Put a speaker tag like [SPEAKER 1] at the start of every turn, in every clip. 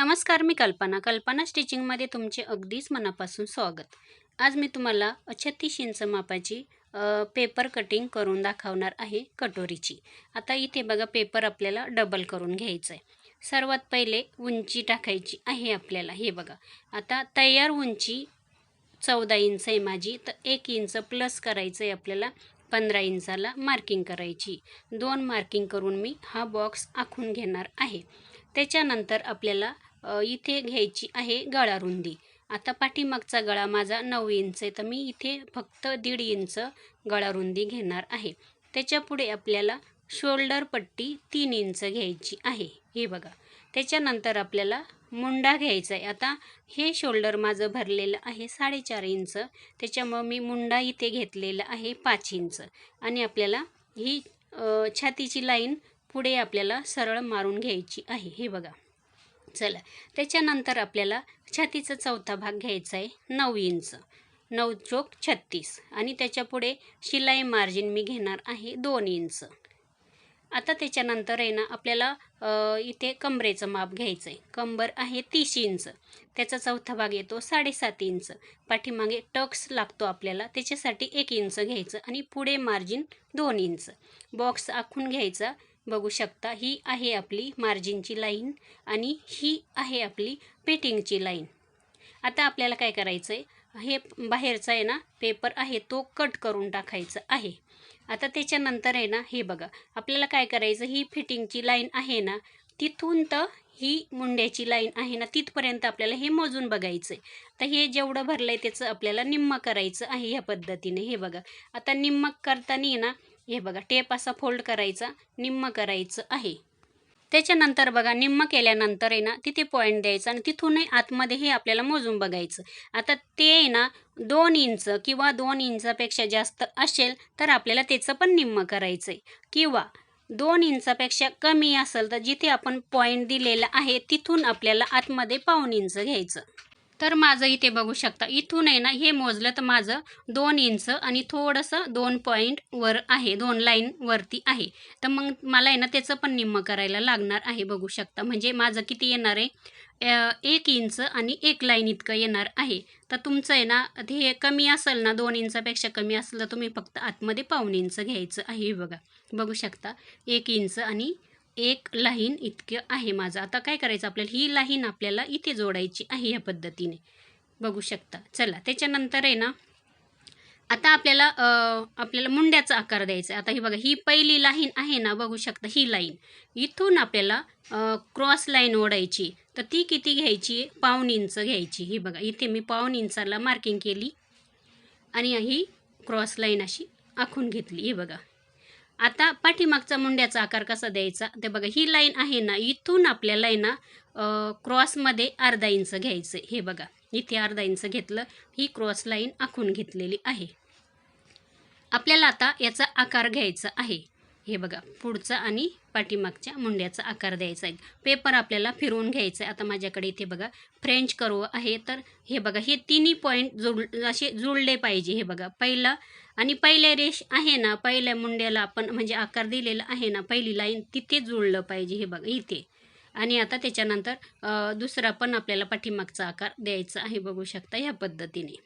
[SPEAKER 1] नमस्कार, मी कल्पना स्टिचिंगमध्ये तुमचे अगदीच मनापासून स्वागत। आज मी तुम्हाला 36 इंच मापाची पेपर कटिंग करून दाखवणार आहे कटोरीची। आता इथे बघा पेपर आपल्याला डबल करून घ्यायचं आहे। सर्वात पहिले उंची टाकायची आहे आपल्याला। हे बघा आता तयार उंची 14 इंच आहे माझी, तर 1 इंच प्लस करायचं आहे आपल्याला। 15 इंचाला मार्किंग करायची। 2 मार्किंग करून मी हा बॉक्स आखून घेणार आहे। त्याच्यानंतर आपल्याला इथे घ्यायची आहे गळा रुंदी। आता पाठीमागचा गळा माझा 9 इंच आहे, तर मी इथे फक्त 1.5 इंच गळा रुंदी घेणार आहे। त्याच्यापुढे आपल्याला शोल्डर पट्टी 3 इंच घ्यायची आहे। हे बघा त्याच्यानंतर आपल्याला मुंडा घ्यायचा आहे। आता हे शोल्डर माझं भरलेलं आहे 4.5 इंच, त्याच्यामुळे मी मुंडा इथे घेतलेला आहे 5 इंच। आणि आपल्याला ही छातीची लाईन पुढे आपल्याला सरळ मारून घ्यायची आहे। हे बघा चला, त्याच्यानंतर आपल्याला छातीचा चौथा भाग घ्यायचा आहे 9 इंच, 9 चौक 36, आणि त्याच्यापुढे शिलाई मार्जिन मी घेणार आहे 2 इंच। आता त्याच्यानंतर आहे ना आपल्याला इथे कमरेचं माप घ्यायचं आहे। कंबर आहे 30 इंच, त्याचा चौथा भाग येतो 7.5 इंच। पाठीमागे टक्स लागतो आपल्याला, त्याच्यासाठी 1 इंच घ्यायचं आणि पुढे मार्जिन 2 इंच। बॉक्स आखून घ्यायचा। बघू शकता ही आहे आपली मार्जिनची लाईन आणि ही आहे आपली फिटिंगची लाईन। आता आपल्याला काय करायचं आहे, हे बाहेरचा आहे ना पेपर आहे तो कट करून टाकायचं आहे। आता त्याच्यानंतर आहे ना हे बघा आपल्याला काय करायचं, ही फिटिंगची लाईन आहे ना तिथून तर ही मुंड्याची लाईन आहे ना तिथपर्यंत आपल्याला हे मोजून बघायचं आहे। तर हे जेवढं भरलंय त्याचं आपल्याला निम्म करायचं आहे ह्या पद्धतीने। हे बघा आता निम्म करताना ना हे बघा टेप असा फोल्ड करायचा, निम्म करायचं आहे। त्याच्यानंतर बघा निम्म केल्यानंतर आहे ना तिथे पॉईंट द्यायचा आणि तिथूनही आतमध्ये हे आपल्याला मोजून बघायचं। आता ते आहे ना 2 इंच किंवा 2 इंचापेक्षा जास्त असेल तर आपल्याला त्याचं पण निम्म करायचं आहे, किंवा 2 इंचापेक्षा कमी असेल तर जिथे आपण पॉईंट दिलेला आहे तिथून आपल्याला आतमध्ये 1.5 इंच घ्यायचं। तर माझं इथे बघू शकता इथून आहे ना हे मोजलं तर माझं 2 इंच आणि थोडंसं 2 पॉईंट वर आहे, 2 लाईन वरती आहे। तर मग मला आहे ना त्याचं पण निम्म करायला लागणार आहे। बघू शकता म्हणजे माझं किती येणार आहे, 1 इंच आणि 1 लाईन इतकं येणार आहे। तर तुमचं आहे ना हे कमी असेल ना 2 इंचापेक्षा कमी असेल तर तुम्ही फक्त आतमध्ये 1.5 इंच घ्यायचं आहे। बघा बघू शकता 1 इंच आणि 1 लाईन इतकं आहे माझं। आता काय करायचं आपल्याला, ही लाईन आपल्याला इथे जोडायची आहे या पद्धतीने। बघू शकता चला, त्याच्यानंतर आहे ना आता आपल्याला मुंड्याचा आकार द्यायचा आहे। आता ही बघा ही पहिली लाईन आहे ना, बघू शकता ही लाईन इथून आपल्याला क्रॉस लाईन ओढायची। तर ती किती घ्यायची, 1.5 इंच घ्यायची। ही बघा इथे मी 1.5 इंचाला मार्किंग केली आणि ही क्रॉस लाईन अशी आखून घेतली। हे बघा आता पाठीमागचा मुंड्याचा आकार कसा द्यायचा ते बघा, ही लाईन आहे ना इथून आपल्याला आहे ना क्रॉसमध्ये अर्धा इंच घ्यायचं। हे बघा इथे अर्धा इंच घेतलं, ही क्रॉस लाईन आखून घेतलेली आहे। आपल्याला आता याचा आकार घ्यायचा आहे। हे बघा पुढचा आणि पाठीमागच्या मुंड्याचा आकार द्यायचा आहे। पेपर आपल्याला फिरवून घ्यायचं आहे। आता माझ्याकडे इथे बघा फ्रेंच कर्व आहे, तर हे बघा हे तिन्ही पॉईंट असे जुळले पाहिजे। हे बघा पहिला आणि पहिल्या रेष आहे ना, पहिल्या मुंड्याला आपण म्हणजे आकार दिलेला आहे ना पहिली लाईन तिथे जुळलं पाहिजे। हे बघा इथे, आणि आता त्याच्यानंतर दुसरा पण आपल्याला पाठीमागचा आकार द्यायचा आहे। बघू शकता ह्या पद्धतीने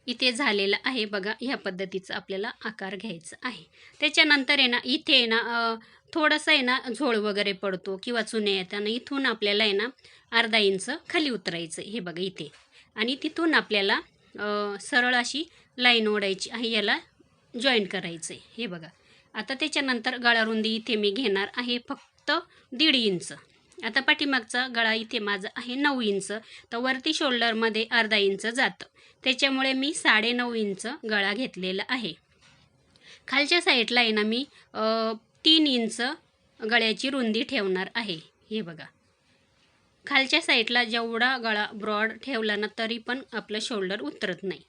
[SPEAKER 1] इथे झालेलं आहे। बघा ह्या पद्धतीचा आपल्याला आकार घ्यायचा आहे। त्याच्यानंतर आहे ना इथे आहे ना थोडंसं आहे ना झोळ वगैरे पडतो किंवा चुने येताना इथून आपल्याला आहे ना अर्धा इंच खाली उतरायचं। हे बघा इथे, आणि तिथून आपल्याला सरळ अशी लाईन ओढायची आहे, याला जॉईंट करायचं आहे। हे बघा आता त्याच्यानंतर गळा रुंदी इथे मी घेणार आहे फक्त 1.5 इंच। आता पाठीमागचा गळा इथे माझा आहे 9 इंच, तर वरती शोल्डरमध्ये अर्धा इंच जातं, त्याच्यामुळे मी 9.5 इंच गळा घेतलेला आहे। खालच्या साईडला आहे ना मी 3 इंच गळ्याची रुंदी ठेवणार आहे। हे बघा खालच्या साईडला जेवढा गळा ब्रॉड ठेवला ना तरी पण आपलं शोल्डर उतरत नाही।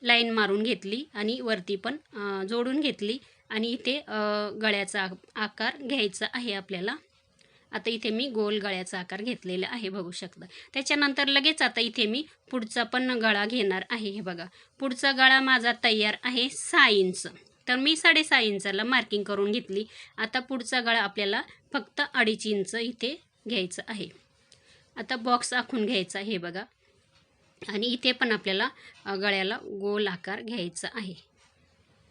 [SPEAKER 1] लाईन मारून घेतली आणि वरती पण जोडून घेतली, आणि इथे गळ्याचा आकार घ्यायचा आहे आपल्याला। आता इथे मी गोल गळ्याचा आकार घेतलेला आहे बघू शकता। त्याच्यानंतर लगेच आता इथे मी पुढचा पण गळा घेणार आहे। हे बघा पुढचा गळा माझा तयार आहे 6 इंच, तर मी 6.5 इंचाला मार्किंग करून घेतली। आता पुढचा गळा आपल्याला फक्त 2.5 इंच इथे घ्यायचं आहे। आता बॉक्स आखून घ्यायचा हे बघा. आणि इथे पण आपल्याला गळ्याला गोल आकार घ्यायचा आहे,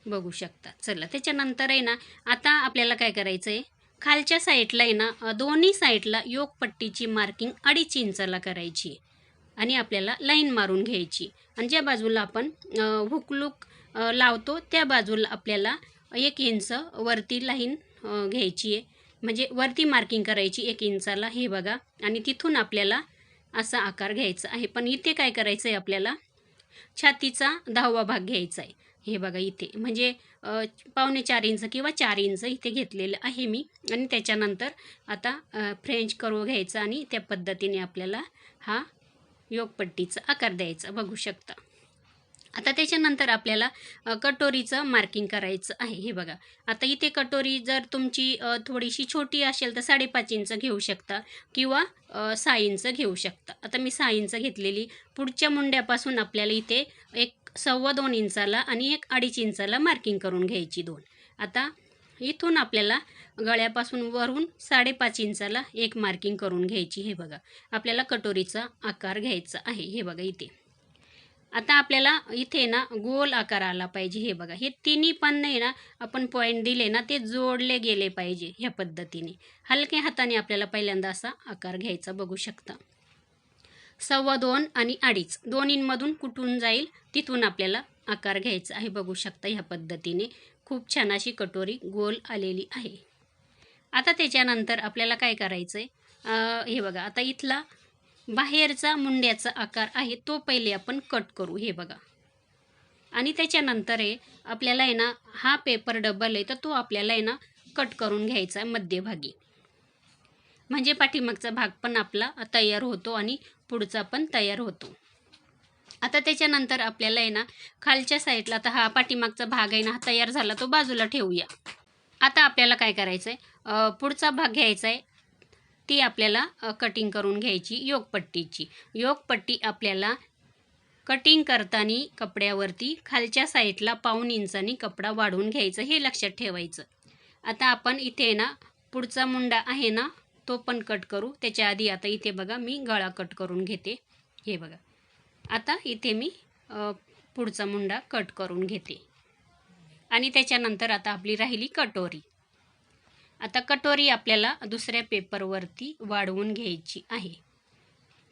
[SPEAKER 1] बघू शकता. चला त्याच्यानंतर आहे ना, आता आपल्याला काय करायचं आहे, खालच्या साईडला आहे ना दोन्ही साईडला योगपट्टीची मार्किंग 2.5 इंचाला करायची आहे. आणि आपल्याला लाईन मारून घ्यायची. आणि ज्या बाजूला आपण हुकलूक लावतो त्या बाजूला आपल्याला 1 इंच वरती लाईन घ्यायची आहे. म्हणजे वरती मार्किंग करायची 1 इंचाला हे बघा. आणि तिथून आपल्याला असा आकार घ्यायचा आहे. पण इथे काय करायचं आहे, आपल्याला छातीचा 10वा भाग घ्यायचा आहे. हे बघा इथे म्हणजे 4.25 इंच किंवा 4 इंच इथे घेतलेलं आहे मी. आणि त्याच्यानंतर आता फ्रेंच कर्व घ्यायचा आणि त्या पद्धतीने आपल्याला हा योगपट्टीचा आकार द्यायचा, बघू शकता. आता त्याच्यानंतर आपल्याला कटोरीचं मार्किंग करायचं आहे हे बघा. आता इथे कटोरी जर तुमची थोडीशी छोटी असेल तर 5.5 इंच घेऊ शकता किंवा 6 इंच घेऊ शकता. आता मी 6 इंच घेतलेली. पुढच्या मुंड्यापासून आपल्याला इथे 1.25 इंचाला आणि 1.5 इंचाला मार्किंग करून घ्यायची 2. आता इथून आपल्याला गळ्यापासून वरून 5.5 इंचाला एक मार्किंग करून घ्यायची हे बघा. आपल्याला कटोरीचा आकार घ्यायचा आहे हे बघा इथे. आता आपल्याला इथे ना गोल आकार आला पाहिजे हे बघा. हे तिन्ही पण नाही ना आपण पॉईंट दिले ना ते जोडले गेले पाहिजे ह्या पद्धतीने. हलक्या हाताने आपल्याला पहिल्यांदा असा आकार घ्यायचा, बघू शकता. 2.25 आणि 2.5 दोन्हींमधून कुठून जाईल तिथून आपल्याला आकार घ्यायचा आहे, बघू शकता. ह्या पद्धतीने खूप छान अशी कटोरी गोल आलेली आहे. आता त्याच्यानंतर आपल्याला काय करायचं आहे, हे बघा. आता इथला बाहेरचा मुंड्याचा आकार आहे तो पहिले आपण कट करू हे बघा. आणि त्याच्यानंतर आहे आपल्याला आहे ना हा पेपर डबल आहे तर तो आपल्याला आहे ना कट करून घ्यायचा मध्यभागी. म्हणजे पाठीमागचा भाग पण आपला तयार होतो आणि पुढचा पण तयार होतो. आता त्याच्यानंतर आपल्याला आहे ना खालच्या साईडला, आता हा पाठीमागचा भाग आहे ना हा तयार झाला तो बाजूला ठेवूया. आता आपल्याला काय करायचं आहे, पुढचा भाग घ्यायचा आहे. ती आपल्याला कटिंग करून घ्यायची योगपट्टीची. योगपट्टी आपल्याला कटिंग करताना कपड्यावरती खालच्या साईडला 1.25 इंचानी कपडा वाढवून घ्यायचं, हे लक्षात ठेवायचं. आता आपण इथे ना पुढचा मुंडा आहे ना तो पण कट करू. त्याच्या आधी आता इथे बघा मी गळा कट करून घेते हे बघा. आता इथे मी पुढचा मुंडा कट करून घेते. आणि त्याच्यानंतर आता आपली राहिली कटोरी. आता कटोरी आपल्याला दुसऱ्या पेपरवरती वाढवून घ्यायची आहे.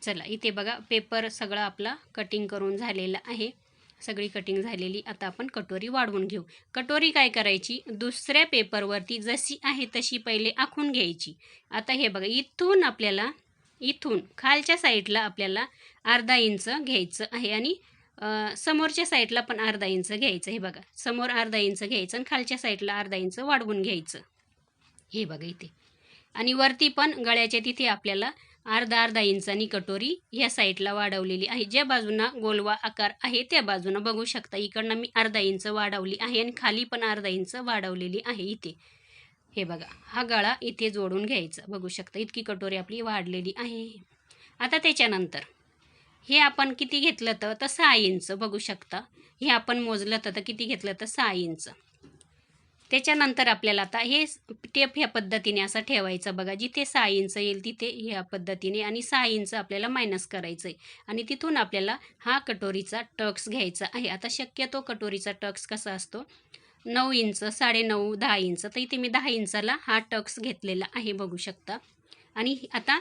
[SPEAKER 1] चला इथे बघा पेपर सगळा आपला कटिंग करून झालेला आहे, सगळी कटिंग झालेली. आता आपण कटोरी वाढवून घेऊ. कटोरी काय करायची, दुसऱ्या पेपरवरती जशी आहे तशी पहिले आखून घ्यायची. आता हे बघा इथून आपल्याला इथून खालच्या साईडला आपल्याला 1/2 इंच घ्यायचं आहे आणि समोरच्या साईडला पण 1/2 इंच घ्यायचं. हे बघा समोर 1/2 इंच घ्यायचं आणि खालच्या साईडला 1/2 इंच वाढवून घ्यायचं हे बघा इथे. आणि वरती पण गळ्याच्या तिथे आपल्याला अर्धा इंचानी कटोरी ह्या साईडला वाढवलेली आहे. ज्या बाजूना गोलवा आकार आहे त्या बाजूनं बघू शकता. इकडनं मी 1/2 इंच वाढवली आहे आणि खाली पण 1/2 इंच वाढवलेली आहे इथे. हे बघा हा गळा इथे जोडून घ्यायचा, बघू शकता. इतकी कटोरी आपली वाढलेली आहे. आता त्याच्यानंतर हे आपण किती घेतलं तर 6 इंच, बघू शकता. हे आपण मोजलं तर किती घेतलं तर 6 इंच. त्याच्यानंतर आपल्याला आता हे टेप ह्या पद्धतीने असा ठेवायचा बघा. जिथे 6 इंच येईल तिथे ह्या पद्धतीने आणि 6 इंच आपल्याला मायनस करायचं आहे. आणि तिथून आपल्याला हा कटोरीचा टक्स घ्यायचा आहे. आता शक्यतो कटोरीचा टक्स कसा असतो 9 इंच, 9.5, 10 इंच. तर इथे मी 10 इंचाला हा टक्स घेतलेला आहे, बघू शकता. आणि आता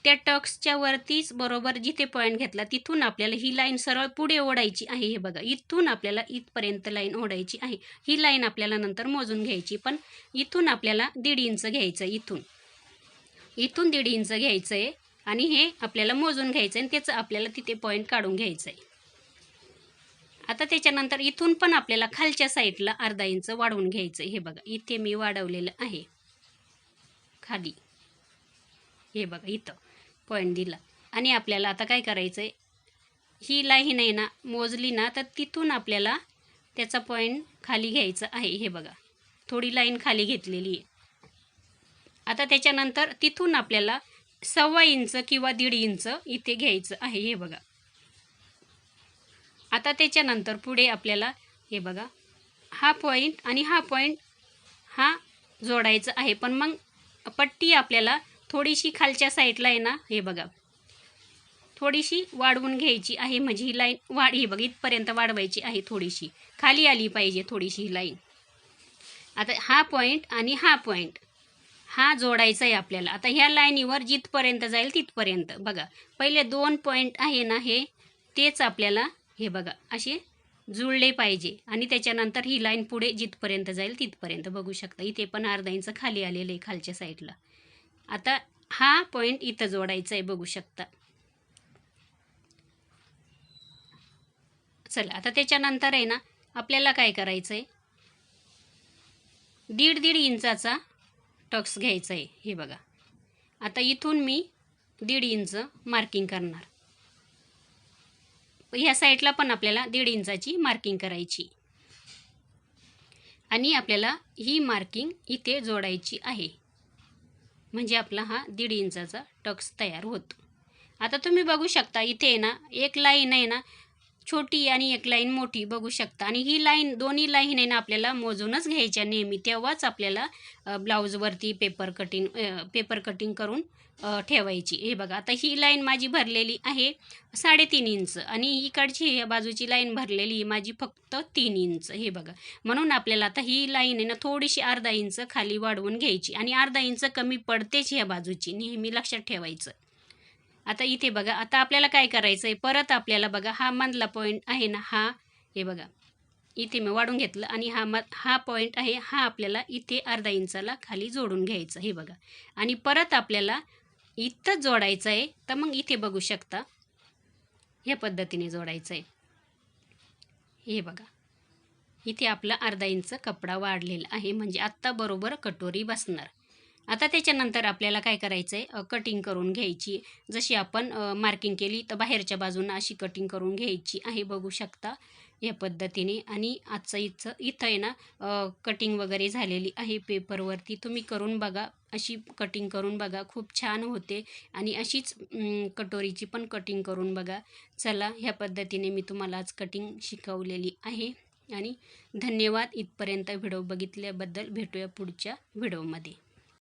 [SPEAKER 1] त्या टक्सच्या वरतीच बरोबर जिथे पॉईंट घेतला तिथून आपल्याला ही लाईन सरळ पुढे ओढायची आहे. हे बघा इथून आपल्याला इथपर्यंत लाईन ओढायची आहे. ही लाईन आपल्याला नंतर मोजून घ्यायची, पण इथून आपल्याला 1.5 इंच घ्यायचं आहे. इथून 1.5 इंच घ्यायचं आहे आणि हे आपल्याला मोजून घ्यायचं आहे आणि त्याचं आपल्याला तिथे पॉईंट काढून घ्यायचं आहे. आता त्याच्यानंतर इथून पण आपल्याला खालच्या साईडला 1/2 इंच वाढवून घ्यायचं आहे. हे बघा इथे मी वाढवलेलं आहे खाली. हे बघा इथं पॉईंट दिला. आणि आपल्याला आता काय करायचं आहे, ही लाईन आहे ना मोजली ना तर तिथून आपल्याला त्याचा पॉईंट खाली घ्यायचा आहे. हे बघा थोडी लाईन खाली घेतलेली आहे. आता त्याच्यानंतर तिथून आपल्याला 1.25 इंच किंवा 1.5 इंच इथे घ्यायचं आहे. हे बघा. आता त्याच्यानंतर पुढे आपल्याला हे बघा हा पॉईंट आणि हा पॉईंट हा जोडायचा आहे. पण मग पट्टी आपल्याला थोडीशी खालच्या साईडला आहे ना हे बघा थोडीशी वाढवून घ्यायची आहे, म्हणजे ही लाईन ही बघ इथपर्यंत वाढवायची आहे, थोडीशी खाली आली पाहिजे थोडीशी ही लाईन. आता हा पॉईंट आणि हा पॉईंट हा जोडायचा आहे आपल्याला. आता ह्या लाईनीवर जिथपर्यंत जाईल तिथपर्यंत बघा, पहिले 2 पॉईंट आहे ना हे, तेच आपल्याला हे बघा असे जुळले पाहिजे आणि त्याच्यानंतर ही लाईन पुढे जिथपर्यंत जाईल तिथपर्यंत बघू शकता. इथे पण अर्धा इंच खाली आलेलं आहे खालच्या साईडला. आता हा पॉईंट इथं जोडायचा आहे बघू शकता. चला आता त्याच्यानंतर आहे ना आपल्याला काय करायचं आहे, 1.5 इंचाचा टक्स घ्यायचा आहे. हे बघा, आता इथून मी 1.5 इंच मार्किंग करणार. ह्या साईडला पण आपल्याला 1.5 इंचाची मार्किंग करायची आणि आपल्याला ही मार्किंग इथे जोडायची आहे, म्हणजे आपला हा 1.5 इंचाचा टक्स तयार होतो. आता तुम्ही बघू शकता इथे आहे ना एक लाईन आहे ना छोटी आणि एक लाईन मोठी बघू शकता, आणि ही लाईन दोन्ही लाईन आहे ना आपल्याला मोजूनच घ्यायच्या नेहमी, तेव्हाच आपल्याला ब्लाऊजवरती पेपर कटिंग करून ठेवायची. हे बघा, आता ही लाईन माझी भरलेली आहे 3.5 इंच आणि इकडची ह्या बाजूची लाईन भरलेली आहे माझी फक्त 3 इंच. हे बघा, म्हणून आपल्याला आता ही लाईन आहे ना थोडीशी अर्धा इंच खाली वाढवून घ्यायची आणि अर्धा इंच कमी पडतेच ह्या बाजूची, नेहमी लक्षात ठेवायचं. आता इथे बघा, आता आपल्याला काय करायचं आहे, परत आपल्याला बघा हा मधला पॉईंट आहे ना हा, हे बघा इथे मी वाढून घेतलं आणि हा पॉईंट आहे, हा आपल्याला इथे अर्धा इंचाला खाली जोडून घ्यायचं. हे बघा, आणि परत आपल्याला इथंच जोडायचं आहे. तर मग इथे बघू शकता ह्या पद्धतीने जोडायचं आहे. हे बघा, इथे आपला अर्धा इंच कपडा वाढलेला आहे, म्हणजे आत्ता बरोबर कटोरी बसणार. आता त्याच्यानंतर आपल्याला काय करायचं आहे, कटिंग करून घ्यायची. जशी आपण मार्किंग केली तर बाहेरच्या बाजूनं अशी कटिंग करून घ्यायची आहे बघू शकता या पद्धतीने. आणि आजचं इथं आहे ना कटिंग वगैरे झालेली आहे पेपरवरती, तुम्ही करून बघा, अशी कटिंग करून बघा, खूप छान होते. आणि अशीच कटोरीची पण कटिंग करून बघा. चला, ह्या पद्धतीने मी तुम्हाला आज कटिंग शिकवलेली आहे. आणि धन्यवाद इथपर्यंत व्हिडिओ बघितल्याबद्दल. भेटूया पुढच्या व्हिडिओमध्ये.